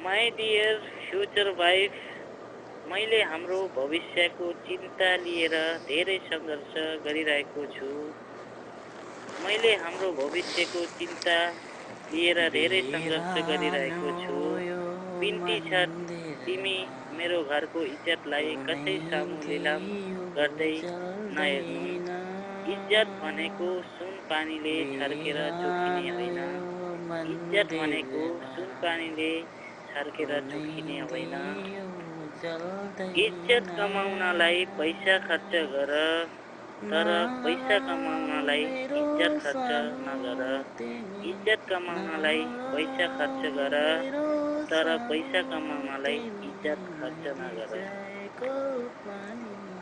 My dear future wife, मैले हाम्रो भविष्यको चिन्ता लिएर धेरै सङ्घर्ष गरिरहेको छु। मैले हाम्रो भविष्यको चिन्ता लिएर धेरै सङ्घर्ष गरिरहेको छु। बिन्ती छ तिमी मेरो घरको इज्जतलाई कसै सामु लिलाम गर्दै नहेर्नु। इज्जत भनेको सुन पानीले छर्केर चोखिने होइन। इज्जत भनेको सुन पानीले छर्केर चोखिने होइन। इज्जत कमाउनलाई पैसा खर्च गर, तर पैसा कमाउनलाई इज्जत खर्च नगर। इज्जत कमाउनलाई पैसा खर्च गर, तर पैसा कमाउनलाई इज्जत खर्च नगर।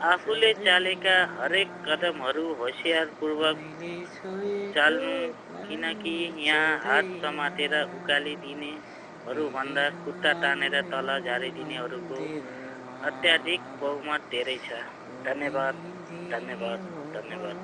आफूले चालेका हरेक कदमहरू होसियारपूर्वक चाल्नु, किनकि यहाँ हात समातेर उकालिदिनेहरूभन्दा खुट्टा तानेर तल झारिदिनेहरूको अत्याधिक बहुमत धेरै छ। धन्यवाद, धन्यवाद, धन्यवाद।